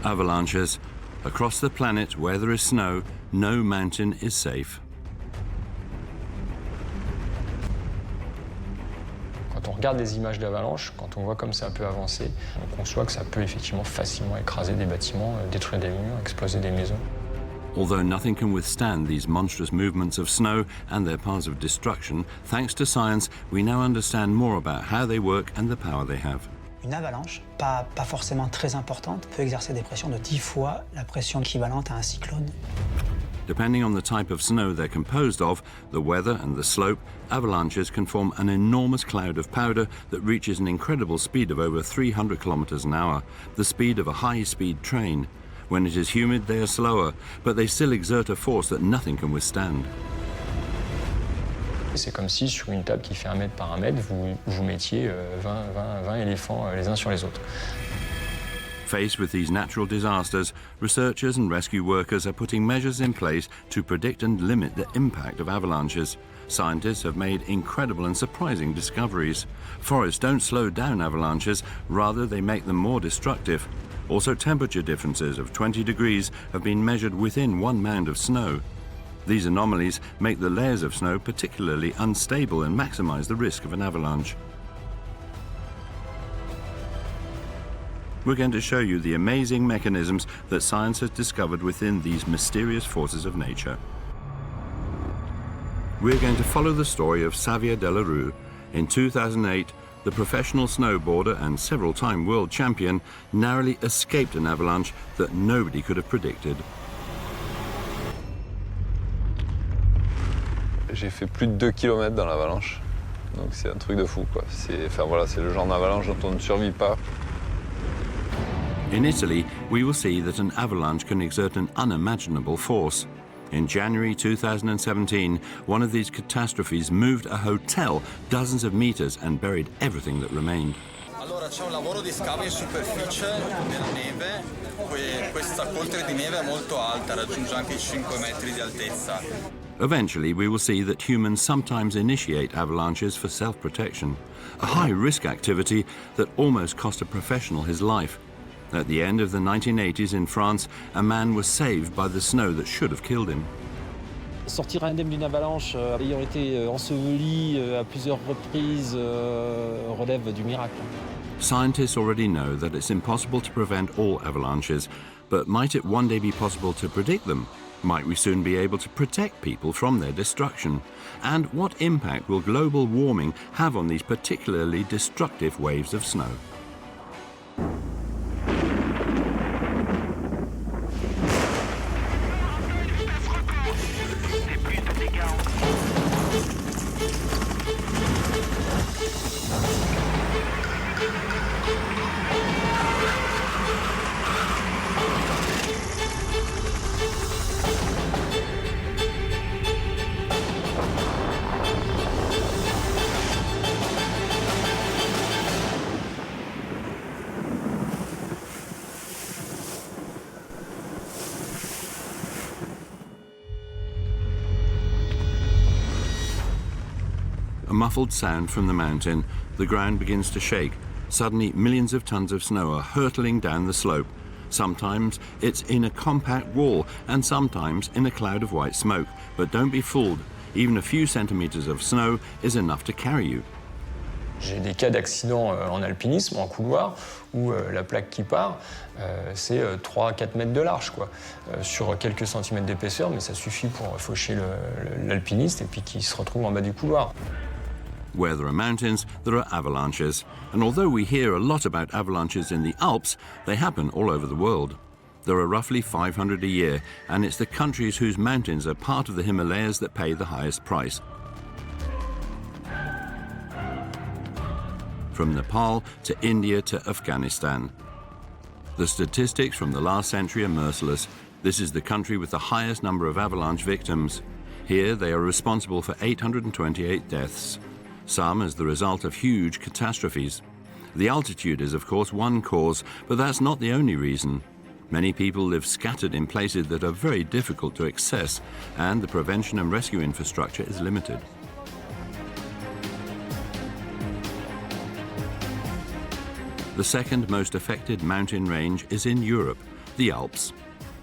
Avalanches. Across the planet where there is snow, no mountain is safe. Quand on regarde des images d'avalanche, quand on voit comme ça peut avancer, on conçoit que ça peut effectivement facilement écraser des bâtiments, détruire des murs, exploser des maisons. Although nothing can withstand these monstrous movements of snow and their paths of destruction, thanks to science, we now understand more about how they work and the power they have. Une avalanche, pas forcément très importante, peut exercer des pressions de 10 fois la pression équivalente à un cyclone. Depending on the type of snow they're composed of, the weather and the slope, avalanches can form an enormous cloud of powder that reaches an incredible speed of over 300 kilometers an hour, the speed of a high-speed train. When it is humid, they are slower, but they still exert a force that nothing can withstand. C'est comme si sur une table qui fait 1 mètre par 1 mètre, vous mettiez 20 éléphants les uns sur les autres. Faced with these natural disasters, researchers and rescue workers are putting measures in place to predict and limit the impact of avalanches. Scientists have made incredible and surprising discoveries. Forests don't slow down avalanches, rather they make them more destructive. Also, temperature differences of 20 degrees have been measured within 1 mound of snow. These anomalies make the layers of snow particularly unstable and maximize the risk of an avalanche. We're going to show you the amazing mechanisms that science has discovered within these mysterious forces of nature. We're going to follow the story of Savior Delaroo. In 2008, the professional snowboarder and several-time world champion narrowly escaped an avalanche that nobody could have predicted. J'ai fait plus de 2 km dans l'avalanche, donc c'est un truc de fou, quoi. C'est le genre d'avalanche dont on ne survit pas. In Italy, we will see that an avalanche can exert an unimaginable force. In January 2017, one of these catastrophes moved a hotel dozens of meters and buried everything that remained. Allora c'è un lavoro di scavo in superficie della neve, questa coltre di neve è molto alta, raggiunge anche i 5 metri di altezza. Eventually, we will see that humans sometimes initiate avalanches for self-protection, a high-risk activity that almost cost a professional his life. At the end of the 1980s in France, a man was saved by the snow that should have killed him. Sortir indemne d'une avalanche ayant été enseveli à plusieurs reprises relève du miracle. Scientists already know that it's impossible to prevent all avalanches, but might it one day be possible to predict them? Might we soon be able to protect people from their destruction? And what impact will global warming have on these particularly destructive waves of snow? A muffled sound from the mountain, the ground begins to shake. Suddenly, millions of tons of snow are hurtling down the slope. Sometimes it's in a compact wall, and sometimes in a cloud of white smoke. But don't be fooled. Even a few centimeters of snow is enough to carry you. J'ai des cas d'accidents en alpinisme, en couloir, où la plaque qui part, c'est 3-4 mètres de large, quoi, sur quelques centimètres d'épaisseur, mais ça suffit pour faucher l'alpiniste et puis qu'il se retrouve en bas du couloir. Where there are mountains, there are avalanches. And although we hear a lot about avalanches in the Alps, they happen all over the world. There are roughly 500 a year, and it's the countries whose mountains are part of the Himalayas that pay the highest price. From Nepal to India to Afghanistan. The statistics from the last century are merciless. This is the country with the highest number of avalanche victims. Here they are responsible for 828 deaths, some as the result of huge catastrophes. The altitude is of course one cause, but that's not the only reason. Many people live scattered in places that are very difficult to access, and the prevention and rescue infrastructure is limited. The second most affected mountain range is in Europe. the Alps.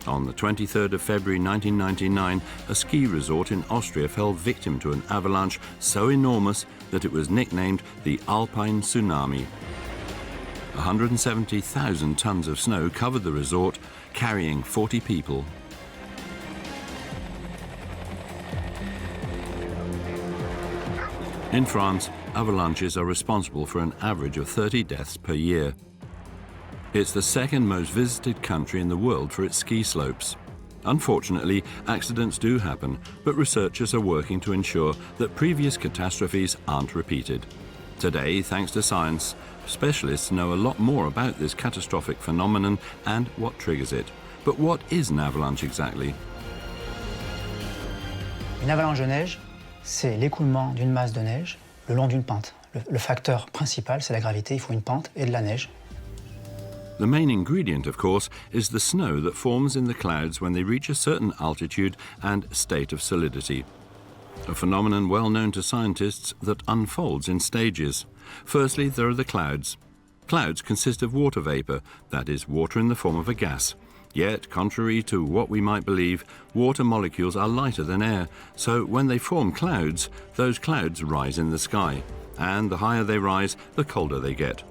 On the 23rd of February 1999, a ski resort in Austria fell victim to an avalanche so enormous that it was nicknamed the Alpine Tsunami. 170,000 tons of snow covered the resort, carrying 40 people. In France, avalanches are responsible for an average of 30 deaths per year. It's the second most visited country in the world for its ski slopes. Unfortunately, accidents do happen, but researchers are working to ensure that previous catastrophes aren't repeated. Today, thanks to science, specialists know a lot more about this catastrophic phenomenon and what triggers it. But what is an avalanche exactly? Une avalanche de neige, c'est l'écoulement d'une masse de neige le long d'une pente. Le facteur principal, c'est la gravité, il faut une pente et de la neige. The main ingredient, of course, is the snow that forms in the clouds when they reach a certain altitude and state of solidity. A phenomenon well known to scientists that unfolds in stages. Firstly, there are the clouds. Clouds consist of water vapor, that is, water in the form of a gas. Yet, contrary to what we might believe, water molecules are lighter than air, so when they form clouds, those clouds rise in the sky. And the higher they rise, the colder they get.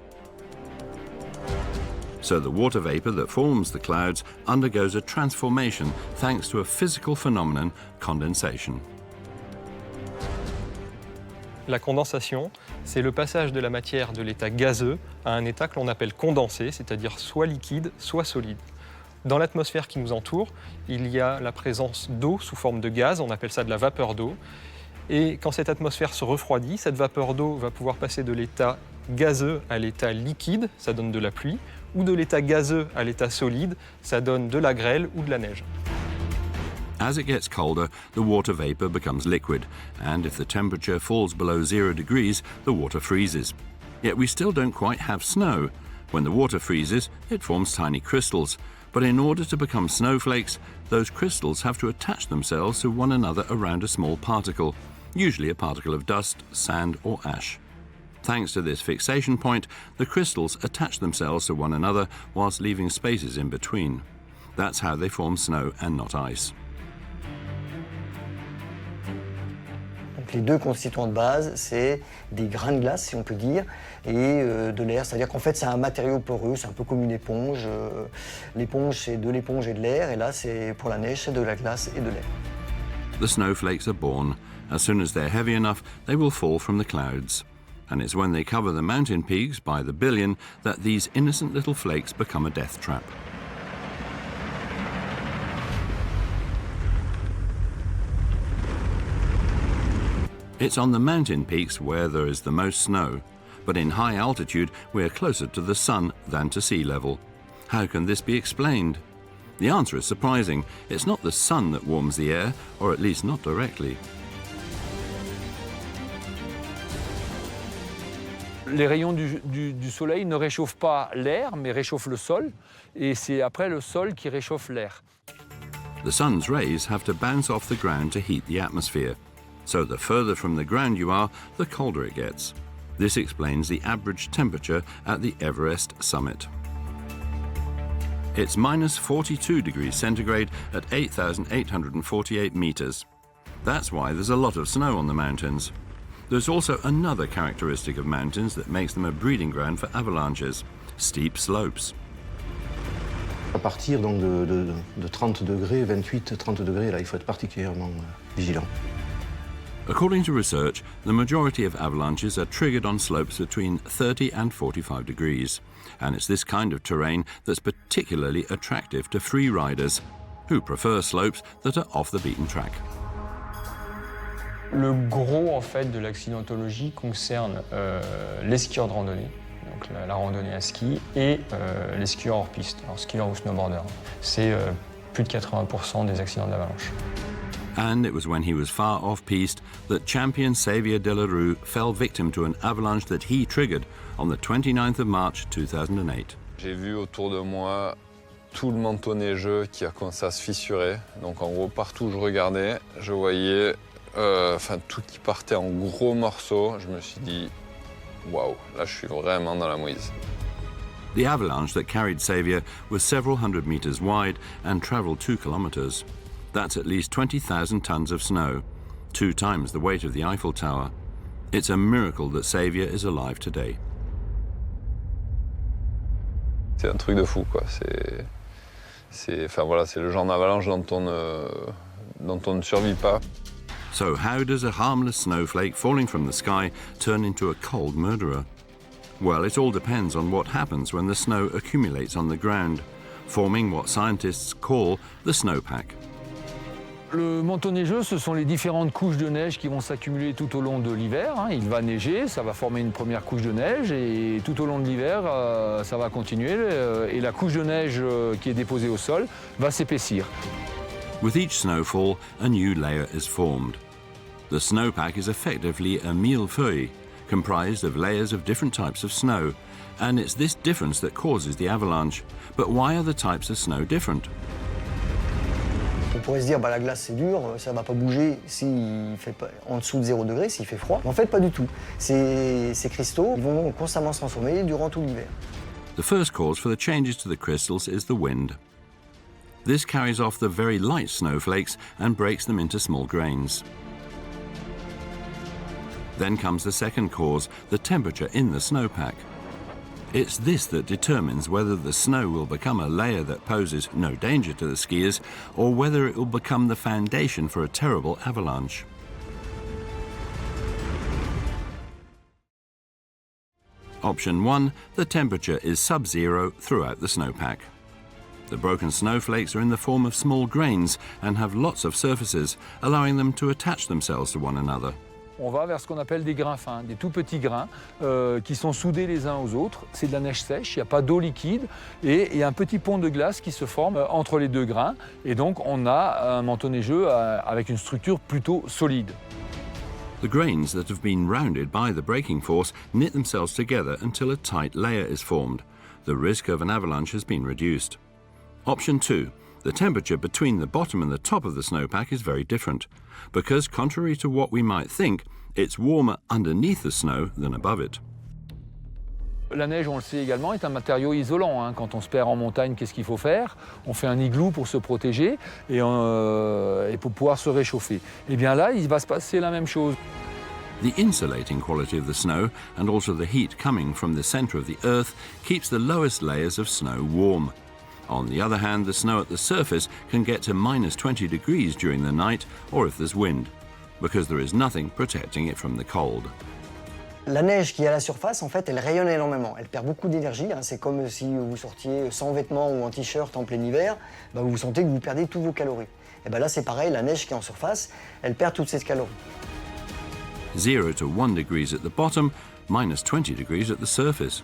So the water vapor that forms the clouds undergoes a transformation thanks to a physical phenomenon, condensation. La condensation, c'est le passage de la matière de l'état gazeux à un état que l'on appelle condensé, c'est-à-dire soit liquide, soit solide. Dans l'atmosphère qui nous entoure, il y a la présence d'eau sous forme de gaz, on appelle ça de la vapeur d'eau. Et quand cette atmosphère se refroidit, cette vapeur d'eau va pouvoir passer de l'état gazeux à l'état liquide, ça donne de la pluie, ou de l'état gazeux à l'état solide, ça donne de la grêle ou de la neige. As it gets colder, the water vapor becomes liquid, and if the temperature falls below 0 degrees, the water freezes. Yet we still don't quite have snow. When the water freezes, it forms tiny crystals. But in order to become snowflakes, those crystals have to attach themselves to one another around a small particle, usually a particle of dust, sand, or ash. Thanks to this fixation point, the crystals attach themselves to one another whilst leaving spaces in between. That's how they form snow and not ice. Donc les deux constituants de base, c'est des grains de glace, si on peut dire, et de l'air. C'est-à-dire qu'en fait, c'est un matériau poreux, c'est un peu comme une éponge. L'éponge, c'est de l'éponge et de l'air, et là, c'est pour la neige, c'est de la glace et de l'air. The snowflakes are born. As soon as they're heavy enough, they will fall from the clouds. And it's when they cover the mountain peaks by the billion that these innocent little flakes become a death trap. It's on the mountain peaks where there is the most snow, but in high altitude we're closer to the sun than to sea level. How can this be explained? The answer is surprising. It's not the sun that warms the air, or at least not directly. Les rayons du soleil ne réchauffent pas l'air, mais réchauffent le sol, et c'est après le sol qui réchauffe l'air. The sun's rays have to bounce off the ground to heat the atmosphere. So the further from the ground you are, the colder it gets. This explains the average temperature at the Everest summit. It's minus 42 degrees centigrade at 8,848 meters. That's why there's a lot of snow on the mountains. There's also another characteristic of mountains that makes them a breeding ground for avalanches: steep slopes. À partir donc de 30 degrés, 28-30 degrés, là, il faut être particulièrement vigilant. According to research, the majority of avalanches are triggered on slopes between 30 and 45 degrees. And it's this kind of terrain that's particularly attractive to free riders, who prefer slopes that are off the beaten track. Le gros en fait de l'accidentologie concerne les skieurs de randonnée, donc la randonnée à ski, et les skieurs hors piste, alors skieurs ou snowboarder. C'est plus de 80% des accidents d'avalanche. And it was when he was far off-piste that champion Savior Delaroo fell victim to an avalanche that he triggered on the 29th of March 2008. J'ai vu autour de moi tout le manteau neigeux qui a commencé à se fissurer. Donc en gros, partout où je regardais, je voyais tout qui partait en gros morceaux. Je me suis dit, waouh, là je suis vraiment dans la mouise. The avalanche that carried Savior was several hundred meters wide and traveled 2 kilometers. That's at least 20,000 tons of snow, 2 times the weight of the Eiffel Tower. It's a miracle that Savior is alive today. C'est un truc de fou, quoi. Enfin, voilà, c'est le genre d'avalanche dont on ne survit pas. So how does a harmless snowflake falling from the sky turn into a cold murderer? Well, it all depends on what happens when the snow accumulates on the ground, forming what scientists call the snowpack. Le manteau neigeux, ce sont les différentes couches de neige qui vont s'accumuler tout au long de l'hiver. Il va neiger, ça va former une première couche de neige et tout au long de l'hiver, ça va continuer et la couche de neige qui est déposée au sol va s'épaissir. With each snowfall, a new layer is formed. The snowpack is effectively a millefeuille, comprised of layers of different types of snow, and it's this difference that causes the avalanche. But why are the types of snow different? On pourrait se dire, la glace c'est dur, ça ne va pas bouger s'il fait pas en dessous de 0 degré, s'il fait froid. Mais en fait, pas du tout. Ces cristaux ils vont constamment se transformer durant tout l'hiver. The first cause for the changes to the crystals is the wind. This carries off the very light snowflakes and breaks them into small grains. Then comes the second cause, the temperature in the snowpack. It's this that determines whether the snow will become a layer that poses no danger to the skiers or whether it will become the foundation for a terrible avalanche. Option 1, the temperature is sub-zero throughout the snowpack. The broken snowflakes are in the form of small grains and have lots of surfaces, allowing them to attach themselves to one another. On va vers ce qu'on appelle des grains fins, des tout petits grains qui sont soudés les uns aux autres. C'est de la neige sèche, il n'y a pas d'eau liquide et il y a un petit pont de glace qui se forme entre les deux grains. Et donc on a un manteau neigeux avec une structure plutôt solide. The grains that have been rounded by the breaking force knit themselves together until a tight layer is formed. The risk of an avalanche has been reduced. Option 2. The temperature between the bottom and the top of the snowpack is very different, because contrary to what we might think, it's warmer underneath the snow than above it. La neige, on le sait également, est un matériau isolant. Quand on se perd en montagne, qu'est-ce qu'il faut faire? On fait un igloo pour se protéger et pour pouvoir se réchauffer. Et bien là, il va se passer la même chose. The insulating quality of the snow and also the heat coming from the center of the earth keeps the lowest layers of snow warm. On the other hand, the snow at the surface can get to minus 20 degrees during the night or if there's wind, because there is nothing protecting it from the cold. La neige qui est à la surface, en fait, elle rayonne énormément. Elle perd beaucoup d'énergie. C'est comme si vous sortiez sans vêtements ou en t-shirt en plein hiver. Vous sentez que vous perdez toutes vos calories. Et là, c'est pareil, la neige qui est en surface, elle perd toutes ses calories. 0 to 1 degrees at the bottom, minus 20 degrees at the surface.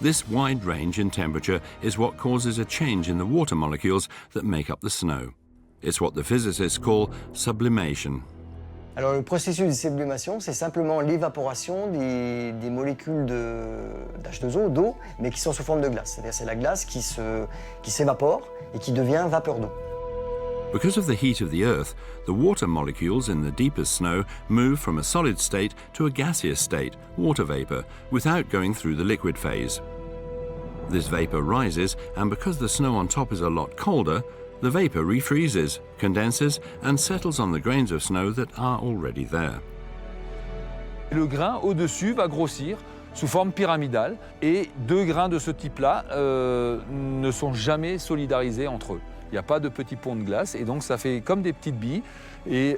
This wide range in temperature is what causes a change in the water molecules that make up the snow. It's what the physicists call sublimation. Alors le processus de sublimation, c'est simplement l'évaporation des molécules d'H2O, d'eau, mais qui sont sous forme de glace. C'est-à-dire c'est la glace qui s'évapore et qui devient vapeur d'eau. Because of the heat of the Earth, the water molecules in the deepest snow move from a solid state to a gaseous state, water vapor, without going through the liquid phase. This vapor rises, and because the snow on top is a lot colder, the vapor refreezes, condenses, and settles on the grains of snow that are already there. Le grain au-dessus va grossir sous forme pyramidale, et deux grains de ce type-là ne sont jamais solidarisés entre eux. Il n'y a pas de petits ponts de glace, et donc ça fait comme des petites billes, et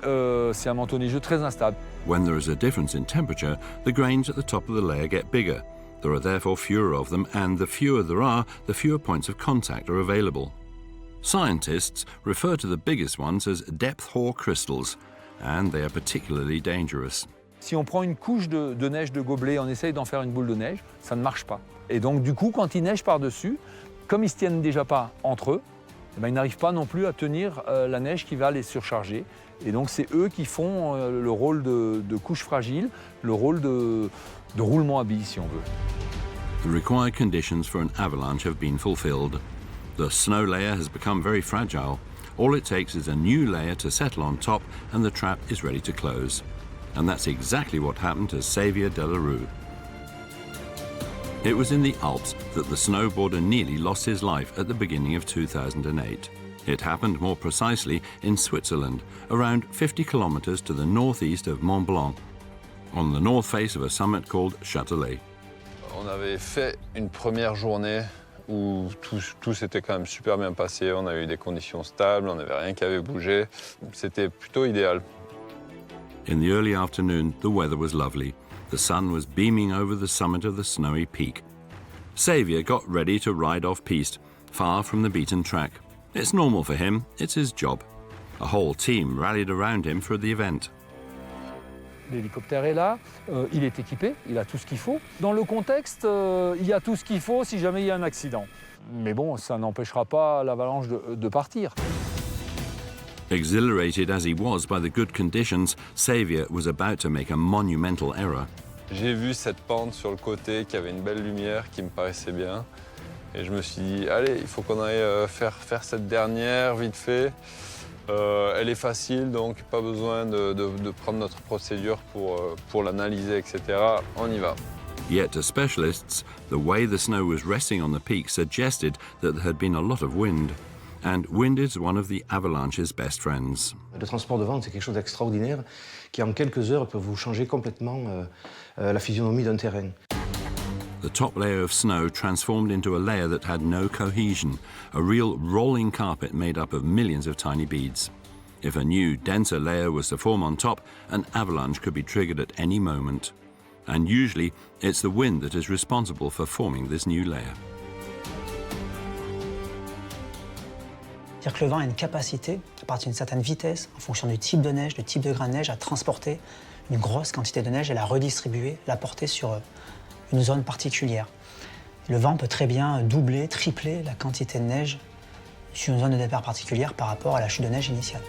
c'est un manteau neigeux très instable. When there is a difference in temperature, the grains at the top of the layer get bigger. There are therefore fewer of them, and the fewer there are, the fewer points of contact are available. Scientists refer to the biggest ones as depth hoar crystals, and they are particularly dangerous. Si on prend une couche de neige de gobelet, on essaye d'en faire une boule de neige, ça ne marche pas. Et donc du coup, quand il neige par-dessus, comme ils ne se tiennent déjà pas entre eux, ils n'arrivent pas non plus à tenir la neige qui va les surcharger. Et donc c'est eux qui font le rôle de couche fragile, le rôle de roulement à billes, si on veut. The required conditions for an avalanche have been fulfilled. The snow layer has become very fragile. All it takes is a new layer to settle on top and the trap is ready to close. And that's exactly what happened to Savior Delaroo. It was in the Alps that the snowboarder nearly lost his life at the beginning of 2008. It happened more precisely in Switzerland, around 50 kilometers to the northeast of Mont Blanc, on the north face of a summit called Châtelet. On avait fait une première journée où tout s'était quand même super bien passé. On a eu des conditions stables, on n'avait rien qui avait bougé. C'était plutôt idéal. In the early afternoon, the weather was lovely. The sun was beaming over the summit of the snowy peak. Savior got ready to ride off-piste, far from the beaten track. It's normal for him, it's his job. A whole team rallied around him for the event. L'hélicoptère est là, il est équipé, il a tout ce qu'il faut. Dans le contexte, il y a tout ce qu'il faut si jamais il y a un accident. Mais bon, ça n'empêchera pas l'avalanche de partir. Exhilarated as he was by the good conditions, Savior was about to make a monumental error. J'ai vu cette pente sur le côté qui avait une belle lumière qui me paraissait bien. Et je me suis dit, allez, il faut qu'on aille faire cette dernière vite fait. Elle est facile, donc pas besoin de prendre notre procédure pour l'analyser, etc. On y va. Yet to specialists, the way the snow was resting on the peak suggested that there had been a lot of wind. And wind is one of the avalanche's best friends. Le transport de vent, c'est quelque chose d'extraordinaire qui, en quelques heures, peut vous changer complètement la physionomie d'un terrain. The top layer of snow transformed into a layer that had no cohesion, a real rolling carpet made up of millions of tiny beads. If a new, denser layer was to form on top, an avalanche could be triggered at any moment. And usually, it's the wind that is responsible for forming this new layer. C'est-à-dire que le vent a une capacité, à partir d'une certaine vitesse, en fonction du type de neige, du type de grain de neige, à transporter une grosse quantité de neige et la redistribuer, la porter sur une zone particulière. Le vent peut très bien doubler, tripler la quantité de neige sur une zone de départ particulière par rapport à la chute de neige initiale.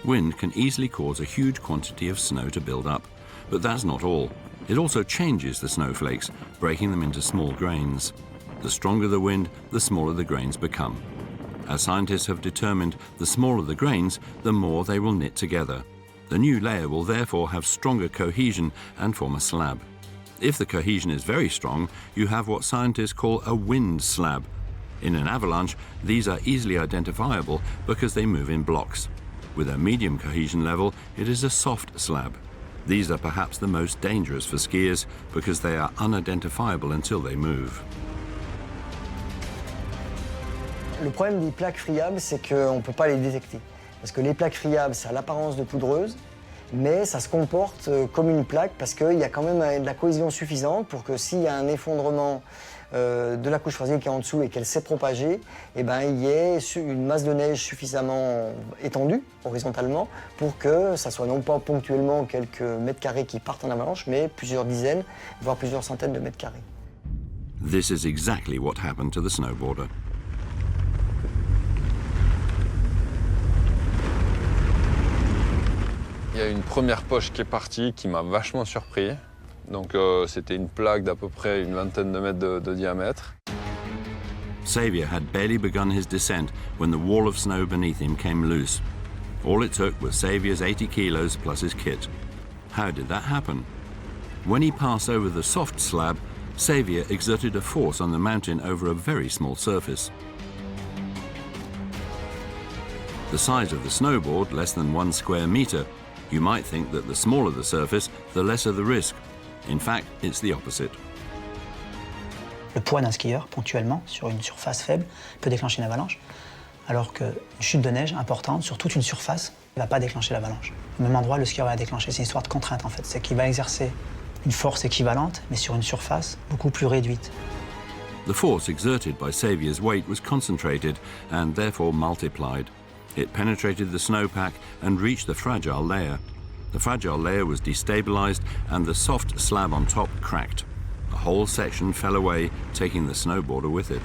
Wind can easily cause a huge quantity of snow to build up, but that's not all. It also changes the snowflakes, breaking them into small grains. The stronger the wind, the smaller the grains become. As scientists have determined, the smaller the grains, the more they will knit together. The new layer will therefore have stronger cohesion and form a slab. If the cohesion is very strong, you have what scientists call a wind slab. In an avalanche, these are easily identifiable because they move in blocks. With a medium cohesion level, it is a soft slab. These are perhaps the most dangerous for skiers because they are unidentifiable until they move. Le problème des plaques friables, c'est qu'on ne peut pas les détecter. Parce que les plaques friables, ça a l'apparence de poudreuse, mais ça se comporte comme une plaque parce qu'il y a quand même de la cohésion suffisante pour que s'il y a un effondrement de la couche phréatique qui est en dessous et qu'elle s'est propagée, eh ben, il y ait une masse de neige suffisamment étendue horizontalement pour que ça soit non pas ponctuellement quelques mètres carrés qui partent en avalanche, mais plusieurs dizaines, voire plusieurs centaines de mètres carrés. This is exactly what happened to the snowboarder. Il y a une première poche qui est partie qui m'a vachement surpris. Donc c'était une plaque d'à peu près une vingtaine de mètres de diamètre. Savior had barely begun his descent when the wall of snow beneath him came loose. All it took was Savior's 80 kilos plus his kit. How did that happen? When he passed over the soft slab, Savior exerted a force on the mountain over a very small surface. The size of the snowboard, less than 1 square meter, you might think that the smaller the surface, the lesser the risk. In fact, it's the opposite. Le poids d'un skieur, ponctuellement, sur une surface faible, peut déclencher une avalanche, alors qu'une chute de neige importante sur toute une surface ne va pas déclencher l'avalanche. Au même endroit, le skieur va la déclencher. C'est une histoire de contrainte, en fait. C'est qu'il va exercer une force équivalente, mais sur une surface beaucoup plus réduite. The force exerted by Savior's weight was concentrated and therefore multiplied. It penetrated the snowpack and reached the fragile layer. The fragile layer was destabilized and the soft slab on top cracked. A whole section fell away, taking the snowboarder with it.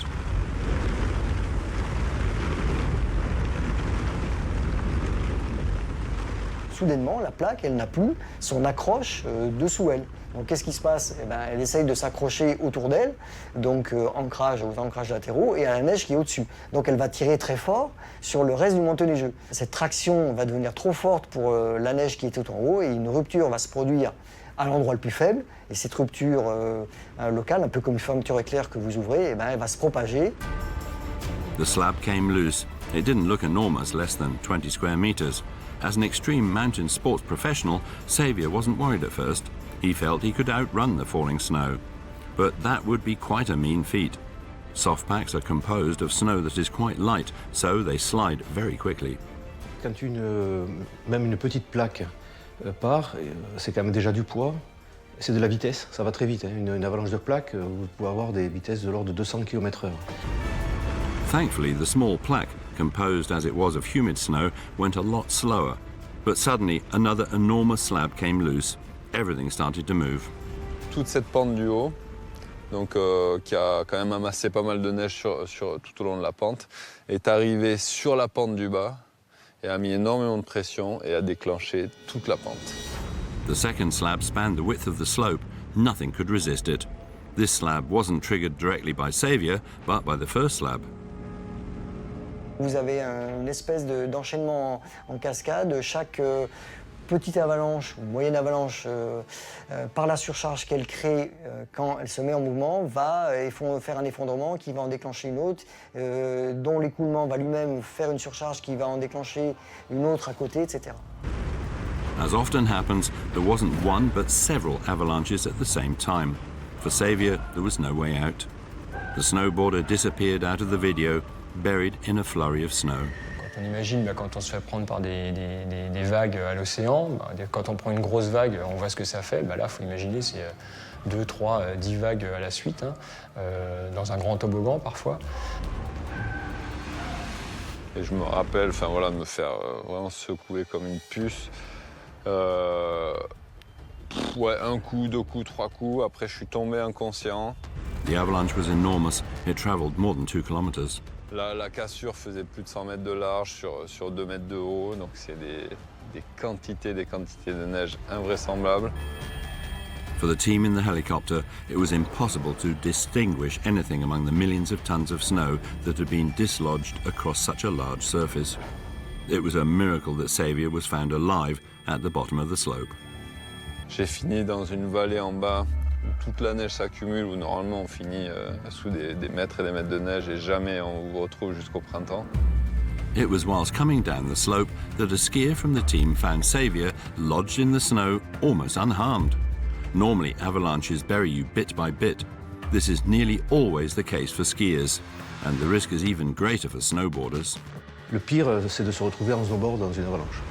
Soudainement, la plaque, elle n'a plus son accroche dessous elle. Donc qu'est-ce qui se passe? Eh ben, elle essaye de s'accrocher autour d'elle, donc ancrage aux ancrages latéraux et à la neige qui est au-dessus. Donc elle va tirer très fort sur le reste du manteau neigeux. Cette traction va devenir trop forte pour la neige qui est tout en haut et une rupture va se produire à l'endroit le plus faible. Et cette rupture locale, un peu comme une fermeture éclair que vous ouvrez, eh ben, elle va se propager. The slab came loose. It didn't look enormous, less than 20 square meters. As an extreme mountain sports professional, Savior wasn't worried at first. He felt he could outrun the falling snow. But that would be quite a mean feat. Soft packs are composed of snow that is quite light, so they slide very quickly. Quand même une petite plaque part, c'est quand même déjà du poids. C'est de la vitesse, ça va très vite. Hein. Une avalanche de plaques, vous pouvez avoir des vitesses de l'ordre de 200 km/h. Thankfully, the small plaque, composed as it was of humid snow, went a lot slower. But suddenly, another enormous slab came loose. Everything started to move. Toute cette pente du haut, donc, qui a quand même amassé pas mal de neige tout au long de la pente, est arrivée sur la pente du bas et a mis énormément de pression et a déclenché toute la pente. The second slab spanned the width of the slope. Nothing could resist it. This slab wasn't triggered directly by Savior, but by the first slab. Vous avez une espèce d'enchaînement en cascade. Chaque petite avalanche ou moyenne avalanche, par la surcharge qu'elle crée quand elle se met en mouvement, va faire un effondrement qui va en déclencher une autre, dont l'écoulement va lui-même faire une surcharge qui va en déclencher une autre à côté, etc. As often happens, there wasn't one but several avalanches at the same time. For Savior, there was no way out. The snowboarder disappeared out of the video, buried in a flurry of snow. Quand on imagine, quand on se fait prendre par des vagues à l'océan, quand on prend une grosse vague, on voit ce que ça fait. Là, il faut imaginer, c'est 2, 3, 10 vagues à la suite, hein, dans un grand toboggan parfois. Et je me rappelle de me faire vraiment secouer comme une puce. Un coup, 2 coups, 3 coups, après je suis tombé inconscient. The avalanche was enormous. It traveled more than 2 kilometers. La cassure faisait plus de 100 mètres de large sur 2 mètres de haut, donc c'est des quantités de neige invraisemblables. For the team in the helicopter, it was impossible to distinguish anything among the millions of tons of snow that had been dislodged across such a large surface. It was a miracle that Savior was found alive at the bottom of the slope. J'ai fini dans une vallée en bas où toute la neige s'accumule, où normalement on finit sous des mètres et des mètres de neige et jamais on vous retrouve jusqu'au printemps. It was whilst coming down the slope that a skier from the team found Savior lodged in the snow, almost unharmed. Normally, avalanches bury you bit by bit. This is nearly always the case for skiers, and the risk is even greater for snowboarders. Le pire, c'est de se retrouver en snowboard dans une avalanche.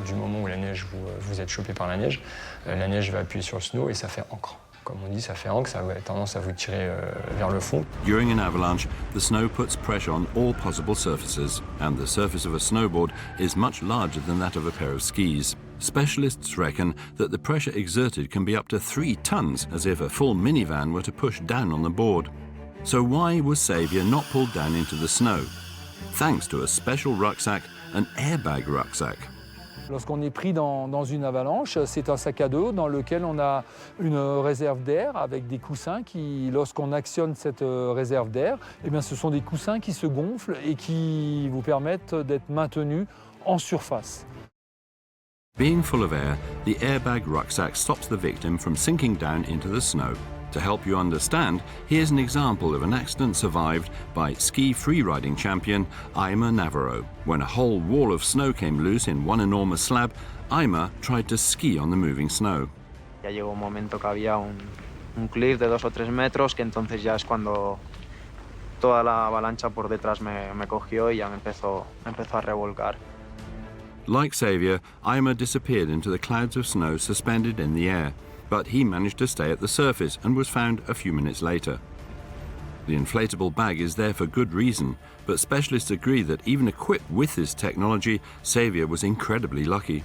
Du moment où la neige, vous êtes chopé par la neige va appuyer sur le snow et ça fait ancre. Comme on dit, ça fait ancre, ça a tendance à vous tirer vers le fond. During an avalanche, the snow puts pressure on all possible surfaces, and the surface of a snowboard is much larger than that of a pair of skis. Specialists reckon that the pressure exerted can be up to 3 tons, as if a full minivan were to push down on the board. So why was Savior not pulled down into the snow? Thanks to a special rucksack, an airbag rucksack. Lorsqu'on est pris dans une avalanche, c'est un sac à dos dans lequel on a une réserve d'air avec des coussins qui, lorsqu'on actionne cette réserve d'air, ce sont des coussins qui se gonflent et qui vous permettent d'être maintenus en surface. Being full of air, the airbag rucksack stops the victim from sinking down into the snow. To help you understand, here's an example of an accident survived by ski freeriding champion Ima Navarro. When a whole wall of snow came loose in one enormous slab, Ima tried to ski on the moving snow. Ya llegó un momento que había un cliff de 2 o 3 metros, que entonces ya es cuando toda la avalancha por detrás me cogió y ya me empezó a revolcar. Like Savior, Ima disappeared into the clouds of snow suspended in the air, but he managed to stay at the surface and was found a few minutes later. The inflatable bag is there for good reason, but specialists agree that even equipped with this technology, Savior was incredibly lucky.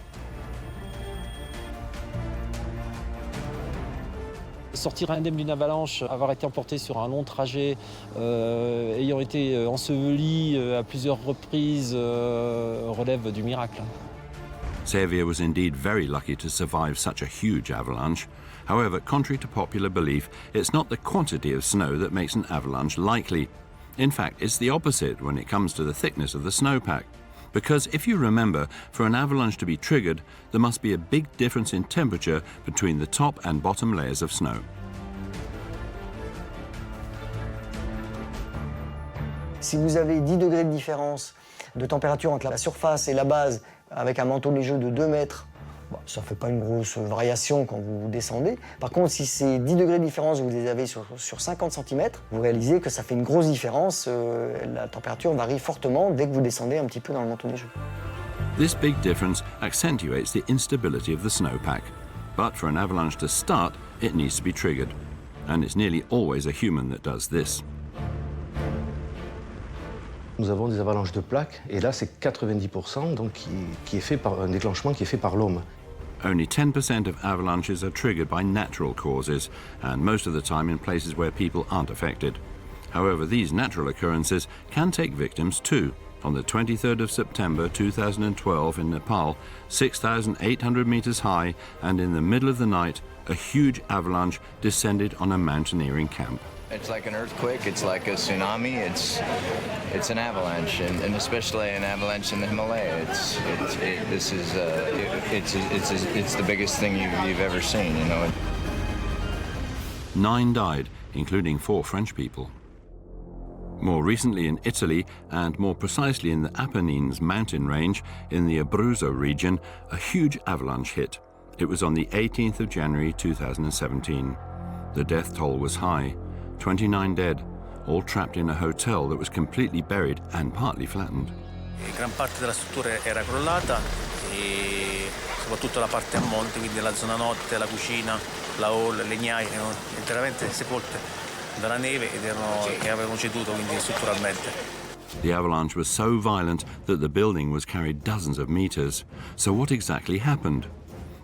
Sortir indemne d'une avalanche, avoir été emporté sur un long trajet, ayant été enseveli à plusieurs reprises, relève du miracle. Savior was indeed very lucky to survive such a huge avalanche. However, contrary to popular belief, it's not the quantity of snow that makes an avalanche likely. In fact, it's the opposite when it comes to the thickness of the snowpack. Because if you remember, for an avalanche to be triggered, there must be a big difference in temperature between the top and bottom layers of snow. Si vous avez 10 degrés de différence de température entre la surface et la base avec un manteau neigeux de 2 mètres, bon, ça ne fait pas une grosse variation quand vous descendez. Par contre, si c'est 10 degrés de différence, vous les avez sur 50 cm, vous réalisez que ça fait une grosse différence. La température varie fortement dès que vous descendez un petit peu dans le manteau neigeux. This big difference accentuates the instability of the snowpack. But for an avalanche to start, it needs to be triggered. And it's nearly always a human that does this. Nous avons des avalanches de plaques, et là c'est 90% donc qui est fait par un déclenchement qui est fait par l'homme. Only 10% of avalanches are triggered by natural causes, and most of the time in places where people aren't affected. However, these natural occurrences can take victims too. On the 23rd of September 2012 in Nepal, 6,800 meters high and in the middle of the night, a huge avalanche descended on a mountaineering camp. It's like an earthquake, it's like a tsunami, it's an avalanche, and especially an avalanche in the Himalaya. It's the biggest thing you've ever seen, you know. 9 died, including 4 French people. More recently in Italy, and more precisely in the Apennines mountain range in the Abruzzo region, a huge avalanche hit. It was on the 18th of January 2017. The death toll was high. 29 dead, all trapped in a hotel that was completely buried and partly flattened. Gran parte della struttura era crollata e soprattutto la parte a monte, quindi la zona notte, la cucina, la hall, le legnaie erano interamente sepolte dalla neve e avevano ceduto quindi strutturalmente. The avalanche was so violent that the building was carried dozens of meters. So what exactly happened?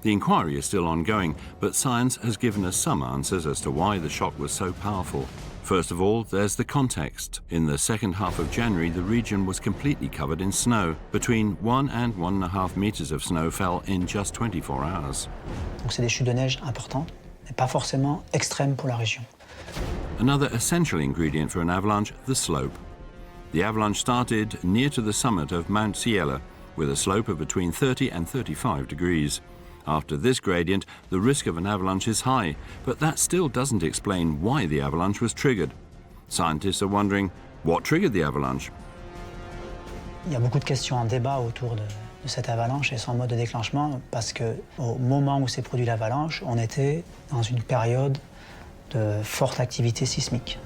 The inquiry is still ongoing, but science has given us some answers as to why the shock was so powerful. First of all, there's the context. In the second half of January, the region was completely covered in snow. Between 1 and 1.5 meters of snow fell in just 24 hours. Donc c'est des chutes de neige importantes, mais pas forcément extrêmes pour la région. Another essential ingredient for an avalanche, the slope. The avalanche started near to the summit of Mount Ciela, with a slope of between 30 and 35 degrees. After this gradient, the risk of an avalanche is high, but that still doesn't explain why the avalanche was triggered. Scientists are wondering, what triggered the avalanche? Il y a beaucoup de questions en débat autour de cette avalanche et son mode de déclenchement, parce qu'au moment où s'est produit l'avalanche, on était dans une période de forte activité sismique.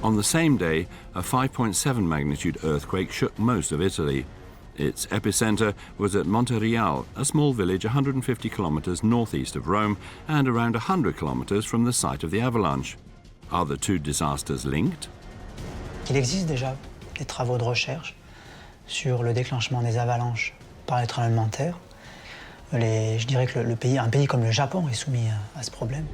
On the same day, a 5.7 magnitude earthquake shook most of Italy. Its epicenter was at Montereal, a small village 150 kilometers northeast of Rome and around 100 kilometers from the site of the avalanche. Are the two disasters linked? Il existe déjà des travaux de recherche sur le déclenchement des avalanches par les tremblements de terre. Je dirais que un pays comme le Japon est soumis à ce problème.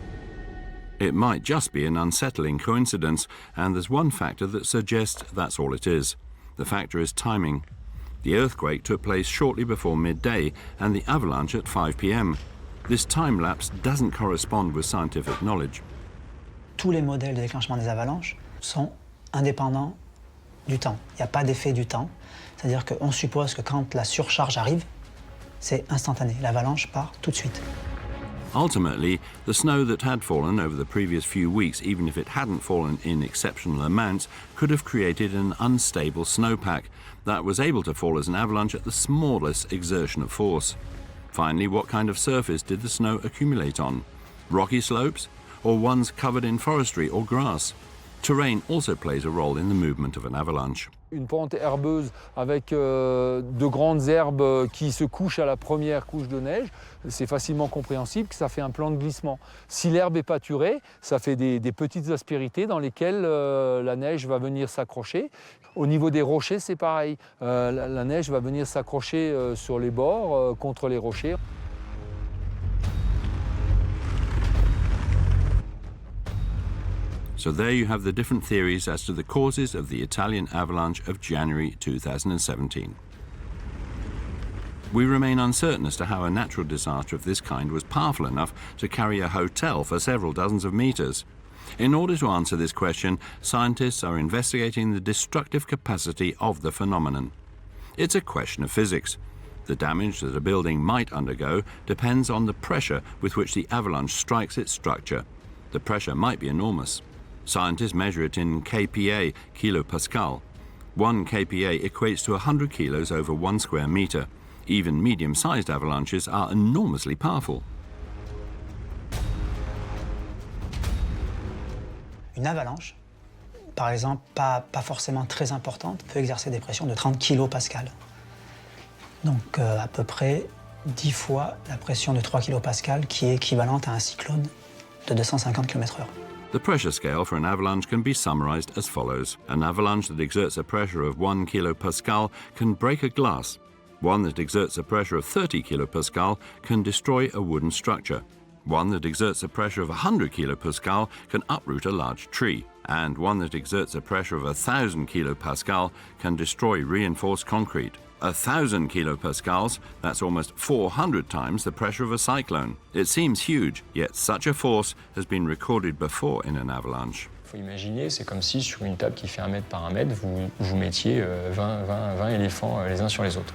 It might just be an unsettling coincidence, and there's one factor that suggests that's all it is. The factor is timing. The earthquake took place shortly before midday and the avalanche at 5 p.m. This time lapse doesn't correspond with scientific knowledge. Tous les modèles de déclenchement des avalanches sont indépendants du temps. Il n'y a pas d'effet du temps. C'est-à-dire qu'on suppose que quand la surcharge arrive, c'est instantané. L'avalanche part tout de suite. Ultimately, the snow that had fallen over the previous few weeks, even if it hadn't fallen in exceptional amounts, could have created an unstable snowpack that was able to fall as an avalanche at the smallest exertion of force. Finally, what kind of surface did the snow accumulate on? Rocky slopes, or ones covered in forestry or grass? Terrain also plays a role in the movement of an avalanche. Une pente herbeuse avec de grandes herbes qui se couchent à la première couche de neige, c'est facilement compréhensible que ça fait un plan de glissement. Si l'herbe est pâturée, ça fait des petites aspérités dans lesquelles la neige va venir s'accrocher. Au niveau des rochers, c'est pareil. La neige va venir s'accrocher sur les bords, contre les rochers. So there you have the different theories as to the causes of the Italian avalanche of January 2017. We remain uncertain as to how a natural disaster of this kind was powerful enough to carry a hotel for several dozens of meters. In order to answer this question, scientists are investigating the destructive capacity of the phenomenon. It's a question of physics. The damage that a building might undergo depends on the pressure with which the avalanche strikes its structure. The pressure might be enormous. Scientists measure it in kPa, kilopascal. 1 kPa equates to 100 kilos over 1 square meter. Even medium-sized avalanches are enormously powerful. Une avalanche, par exemple, pas forcément très importante, peut exercer des pressions de 30 kilopascales. Donc à peu près 10 fois la pression de 3 kilopascales qui est équivalente à un cyclone de 250 km/h. The pressure scale for an avalanche can be summarized as follows. An avalanche that exerts a pressure of 1 kilopascal can break a glass. One that exerts a pressure of 30 kilopascal can destroy a wooden structure. One that exerts a pressure of 100 kilopascal can uproot a large tree. And one that exerts a pressure of 1,000 kilopascal can destroy reinforced concrete. 1,000 kilopascals, that's almost 400 times the pressure of a cyclone. It seems huge, yet such a force has been recorded before in an avalanche. Il faut imaginer, c'est comme si sur une table qui fait 1 mètre par 1 mètre, vous mettiez 20 éléphants les uns sur les autres.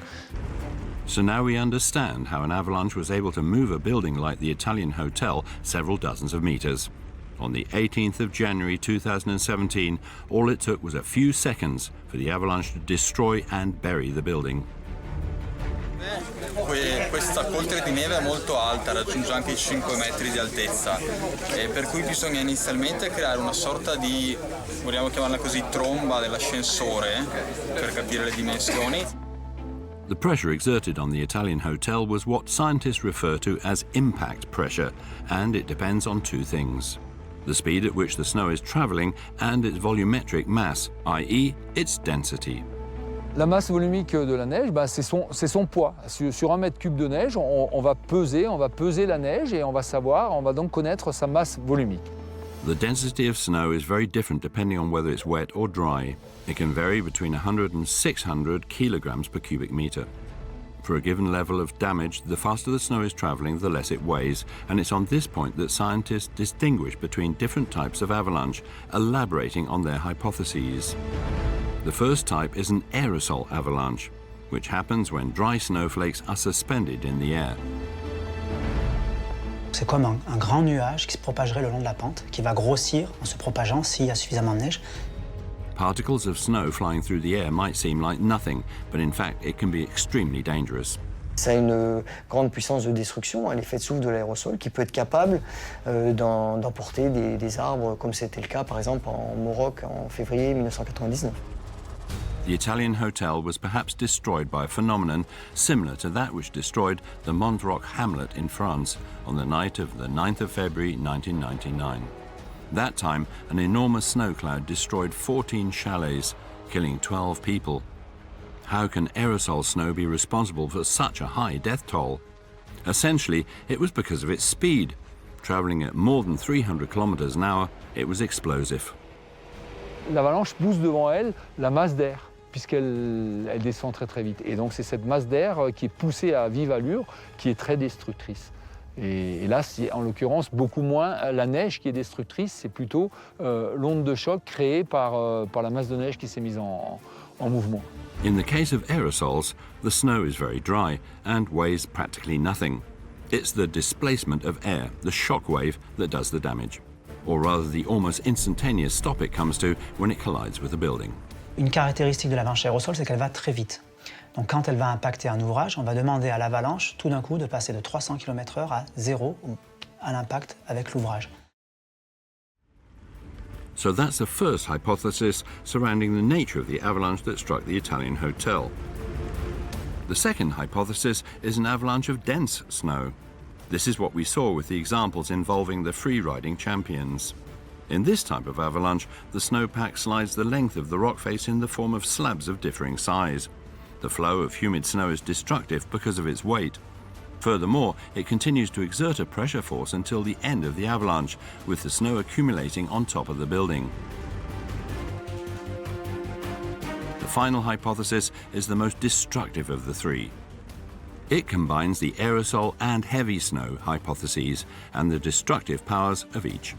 So now we understand how an avalanche was able to move a building like the Italian hotel several dozens of meters. On the 18th of January 2017, all it took was a few seconds for the avalanche to destroy and bury the building. Questa polvere di neve è molto alta, raggiunge anche i 5 metri di altezza, per cui bisogna inizialmente creare una sorta di, vogliamo chiamarla così, tromba dell'ascensore per capire le dimensioni. The pressure exerted on the Italian hotel was what scientists refer to as impact pressure, and it depends on two things: the speed at which the snow is traveling and its volumetric mass, i.e. its density. La masse volumique de la neige, c'est son poids. Sur 1 mètre cube de neige, on va peser la neige et on va donc connaître sa masse volumique. The density of snow is very different depending on whether it's wet or dry. It can vary between 100 and 600 kilograms per cubic meter. For a given level of damage, the faster the snow is traveling, the less it weighs, and it's on this point that scientists distinguish between different types of avalanche, elaborating on their hypotheses. The first type is an aerosol avalanche, which happens when dry snowflakes are suspended in the air. C'est comme un grand nuage qui se propagerait le long de la pente, qui va grossir en se propageant s'il y a suffisamment de neige. Particles of snow flying through the air might seem like nothing, but in fact it can be extremely dangerous. Ça a une grande puissance de destruction, l'effet de souffle de l'aérosol, qui peut être capable d'emporter des arbres, comme c'était le cas par exemple en Maroc en février 1999. The Italian hotel was perhaps destroyed by a phenomenon similar to that which destroyed the Montreux hamlet in France on the night of the 9th of February 1999. That time, an enormous snow cloud destroyed 14 chalets, killing 12 people. How can aerosol snow be responsible for such a high death toll? Essentially, it was because of its speed. Traveling at more than 300 kilometers an hour, it was explosive. L'avalanche pousse devant elle la masse d'air, puisqu'elle descend très très vite. Et donc c'est cette masse d'air qui est poussée à vive allure qui est très destructrice. Et là, c'est en l'occurrence beaucoup moins la neige qui est destructrice, c'est plutôt l'onde de choc créée par la masse de neige qui s'est mise en mouvement. In the case of aerosols, the snow is very dry and weighs practically nothing. It's the displacement of air, the shock wave, that does the damage. Or rather, the almost instantaneous stop it comes to when it collides with a building. Une caractéristique de l'avalanche aérosol, c'est qu'elle va très vite. Donc quand elle va impacter un ouvrage, on va demander à l'avalanche tout d'un coup de passer de 300 km/h à 0 à l'impact avec l'ouvrage. So that's the first hypothesis surrounding the nature of the avalanche that struck the Italian hotel. The second hypothesis is an avalanche of dense snow. This is what we saw with the examples involving the free-riding champions. In this type of avalanche, the snowpack slides the length of the rock face in the form of slabs of differing size. The flow of humid snow is destructive because of its weight. Furthermore, it continues to exert a pressure force until the end of the avalanche, with the snow accumulating on top of the building. The final hypothesis is the most destructive of the three. It combines the aerosol and heavy snow hypotheses and the destructive powers of each.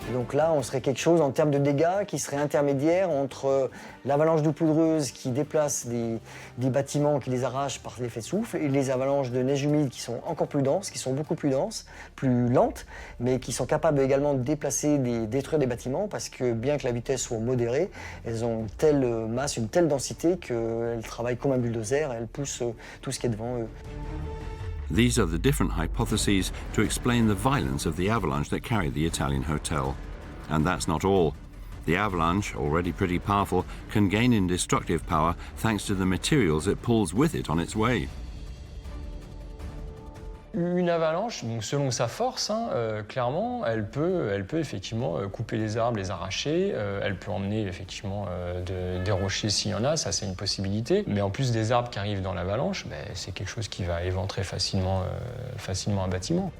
Et donc là, on serait quelque chose en termes de dégâts qui serait intermédiaire entre l'avalanche de poudreuse qui déplace des bâtiments, qui les arrache par l'effet de souffle, et les avalanches de neige humide qui sont encore plus denses, qui sont beaucoup plus denses, plus lentes, mais qui sont capables également de déplacer, détruire des bâtiments, parce que bien que la vitesse soit modérée, elles ont une telle masse, une telle densité qu'elles travaillent comme un bulldozer, elles poussent tout ce qui est devant eux. These are the different hypotheses to explain the violence of the avalanche that carried the Italian hotel. And that's not all. The avalanche, already pretty powerful, can gain in destructive power thanks to the materials it pulls with it on its way. Une avalanche, donc selon sa force, clairement, elle peut effectivement couper les arbres, les arracher, elle peut emmener effectivement des rochers s'il y en a, ça c'est une possibilité. Mais en plus des arbres qui arrivent dans l'avalanche, c'est quelque chose qui va éventrer facilement un bâtiment.